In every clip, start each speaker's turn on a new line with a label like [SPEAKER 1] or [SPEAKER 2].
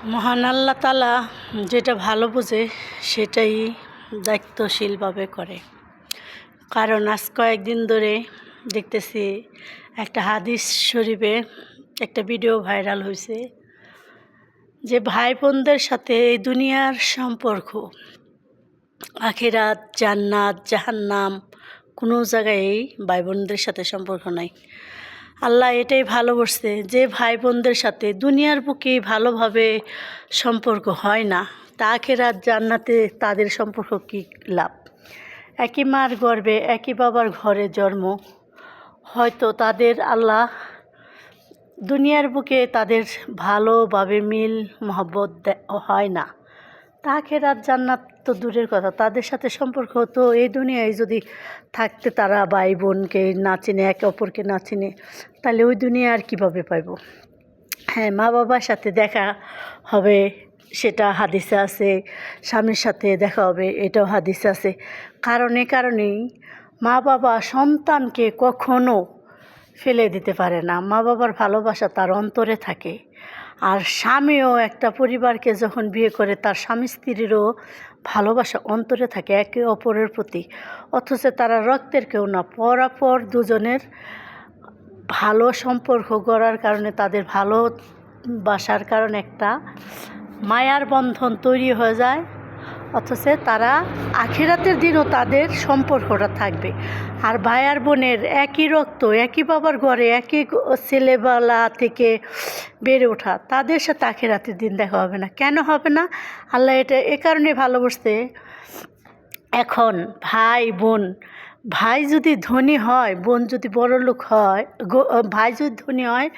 [SPEAKER 1] মহান আল্লাহ তাআলা যেটা ভালো বোঝে সেটাই দায়িত্বশীলভাবে করে। কারণ আজ কয়েকদিন ধরে দেখতেছি একটা হাদিস শরীফে একটা ভিডিও ভাইরাল হয়েছে যে ভাই বোনদের সাথে এই দুনিয়ার সম্পর্ক, আখিরাত, জান্নাত, জাহান্নাম কোনো জায়গায় ভাই বোনদের সাথে সম্পর্ক নাই। আল্লাহ এটাই ভালোবাসছে যে ভাই বোনদের সাথে দুনিয়ার বুকে ভালোভাবে সম্পর্ক হয় না, তা আখিরাত জান্নাতে তাদের সম্পর্ক কী লাভ? একই মার গর্ভে একই বাবার ঘরে জন্ম, হয়তো তাদের আল্লাহ দুনিয়ার বুকে তাদের ভালোভাবে মিল মহব্বত হয় না, তা আখিরাত জান্নাত তো দূরের কথা, তাদের সাথে সম্পর্ক তো এই দুনিয়ায় যদি থাকতে তারা ভাই বোনকে না চিনে, একে অপরকে না চিনে, তাহলে ওই দুনিয়া আর কীভাবে পাইব? হ্যাঁ, মা বাবার সাথে দেখা হবে সেটা হাদিসে আছে, স্বামীর সাথে দেখা হবে এটাও হাদিসে আছে। কারণেই মা বাবা সন্তানকে কখনো ফেলে দিতে পারে না। মা বাবার ভালোবাসা তার অন্তরে থাকে। আর স্বামীও একটা পরিবারকে যখন বিয়ে করে তার স্বামী স্ত্রীরও ভালোবাসা অন্তরে থাকে একে অপরের প্রতি, অথচ তারা রক্তের কেউ না, পরাপর দুজনের ভালো সম্পর্ক গড়ার কারণে, তাদের ভালোবাসার কারণে একটা মায়ার বন্ধন তৈরি হয়ে যায়, অথচ তারা আখিরাতের দিনও তাদের সম্পর্কটা থাকবে। আর ভাই আর বোনের একই রক্ত, একই বাবার ঘরে, একই ছেলেবেলা থেকে বেড়ে ওঠা, তাদের সাথে আখিরাতের দিন দেখা হবে না। কেন হবে না? আল্লাহ এটা এ কারণে ভালোবাসতে। এখন ভাই বোন, ভাই যদি ধনী হয়, বোন যদি বড়লোক হয়, ভাই যদি ধনী হয়,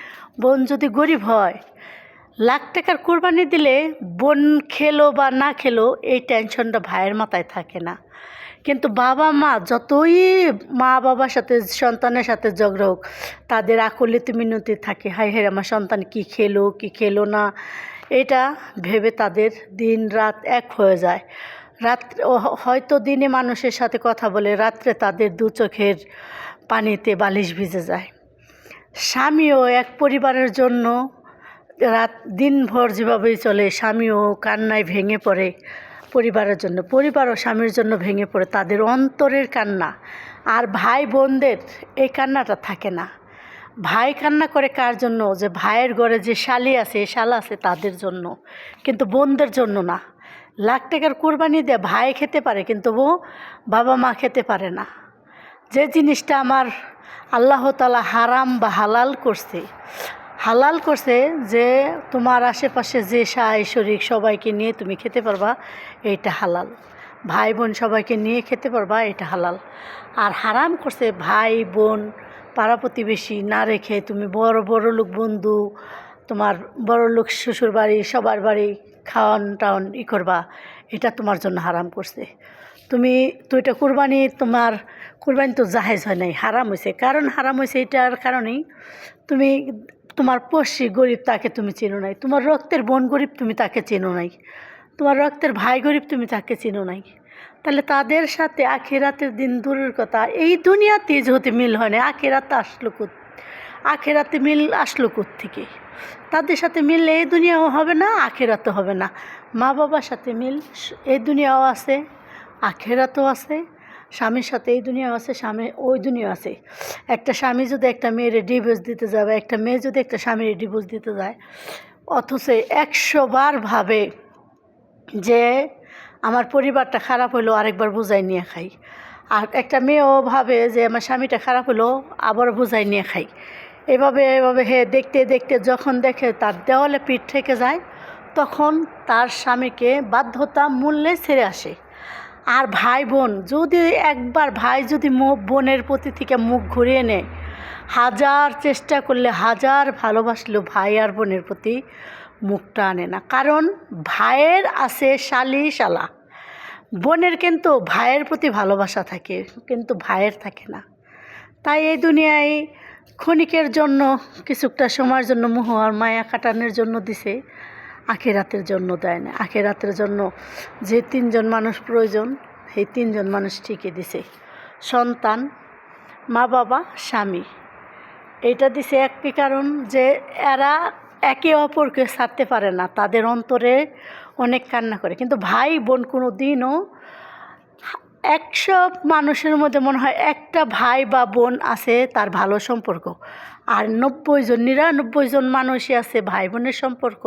[SPEAKER 1] বোন যদি গরিব হয়, লাখ টাকার কোরবানি দিলে বোন খেলো বা না খেলো এই টেনশনটা ভাইয়ের মাথায় থাকে না। কিন্তু বাবা মা যতই মা বাবার সাথে সন্তানের সাথে ঝগড়া হোক, তাদের আকুলিতে মিনতি থাকে, হাই হাই আমার সন্তান কি খেলো না, এটা ভেবে তাদের দিন রাত এক হয়ে যায়। রাত্রে হয়তো দিনে মানুষের সাথে কথা বলে, রাত্রে তাদের দু চোখের পানিতে বালিশ ভিজে যায়। স্বামীও এক পরিবারের জন্য দিনভর যেভাবেই চলে, স্বামীও কান্নায় ভেঙে পড়ে পরিবারের জন্য, পরিবারও স্বামীর জন্য ভেঙে পড়ে, তাদের অন্তরের কান্না। আর ভাই বোনদের এই কান্নাটা থাকে না। ভাই কান্না করে কার জন্য? যে ভাইয়ের ঘরে যে শালা আছে তাদের জন্য, কিন্তু বোনদের জন্য না। লাখ টাকার কোরবানি দিয়ে ভাই খেতে পারে, কিন্তু বাবা মা খেতে পারে না। যে জিনিসটা আমার আল্লাহ তাআলা হারাম বা হালাল করছে যে তোমার আশেপাশে যে শরীক সবাইকে নিয়ে তুমি খেতে পারবা, এইটা হালাল। ভাই বোন সবাইকে নিয়ে খেতে পারবা, এটা হালাল। আর হারাম করছে ভাই বোন পাড়া প্রতিবেশী না রেখে তুমি বড় লোক বন্ধু, তোমার বড় লোক শ্বশুর বাড়ি, সবার বাড়ি খাওয়ান করবা, এটা তোমার জন্য হারাম করছে। তো এটা তোমার কুরবানি তো জাহেজ হয় নাই, হারাম হয়েছে। কারণ হারাম হয়েছে এটার কারণেই, তোমার পড়শি গরিব তাকে তুমি চেনো নাই, তোমার রক্তের বোন গরিব তুমি তাকে চেনো নাই, তোমার রক্তের ভাই গরিব তুমি তাকে চেনো নাই। তাহলে তাদের সাথে আখিরাতের দিন দূরের কথা, এই দুনিয়াতে যেহেতু মিল হয় না, আখিরাতে মিল আসলো থেকে? তাদের সাথে মিল এই দুনিয়াও হবে না, আখিরাতও হবে না। মা বাবার সাথে মিল এই দুনিয়াও আছে, আখিরাতও আছে। স্বামীর সাথে এই দুনিয়াও আছে, স্বামী ওই দুনিয়াও আছে। একটা স্বামী যদি একটা মেয়ের ডিভোর্স দিতে যাবে, একটা মেয়ে যদি একটা স্বামীর ডিভোর্স দিতে যায়, অথচ 100 বার ভাবে যে আমার পরিবারটা খারাপ হলো আরেকবার বোঝাই নিয়ে খাই। আর একটা মেয়েও ভাবে যে আমার স্বামীটা খারাপ হলো আবার বোঝাই নিয়ে খাই। এভাবে দেখতে যখন দেখে তার দেওয়ালে পিঠ থেকে যায়, তখন তার স্বামীকে বাধ্যতা মূল্যে ছেড়ে আসে। আর ভাই বোন যদি একবার ভাই যদি বোনের প্রতি থেকে মুখ ঘুরিয়ে নেয়, হাজার চেষ্টা করলে, হাজার ভালোবাসলেও ভাই আর বোনের প্রতি মুখটা আনে না। কারণ ভাইয়ের আছে শালা, বোনের কিন্তু ভাইয়ের প্রতি ভালোবাসা থাকে, কিন্তু ভাইয়ের থাকে না। তাই এই দুনিয়ায় ক্ষণিকের জন্য, কিছুটা সময়ের জন্য মোহ আর মায়া কাটানোর জন্য দিছে, আখিরাতের জন্য দেয় না। আখিরাতের জন্য যে 3জন মানুষ প্রয়োজন, সেই 3জন মানুষ ঠিকই দিছে। সন্তান, মা বাবা, স্বামী, এইটা দিছে একটি কারণ যে এরা একে অপরকে ছাড়তে পারে না, তাদের অন্তরে অনেক কান্না করে। কিন্তু ভাই বোন কোনো দিনও 100 মানুষের মধ্যে মনে হয় একটা ভাই বা বোন আছে তার ভালো সম্পর্ক, আর 99 জন মানুষই আছে ভাই বোনের সম্পর্ক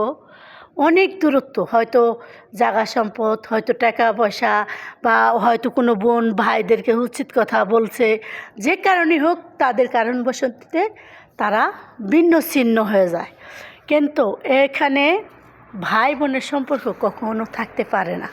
[SPEAKER 1] অনেক দূরত্ব, হয়তো জায়গা সম্পদ, হয়তো টাকা পয়সা, বা হয়তো কোনো বোন ভাইদেরকে উচিত কথা বলছে, যে কারণেই হোক তাদের কারণবশতে তারা ভিন্ন ছিন্ন হয়ে যায়। কিন্তু এখানে ভাই বোনের সম্পর্ক কখনো থাকতে পারে না।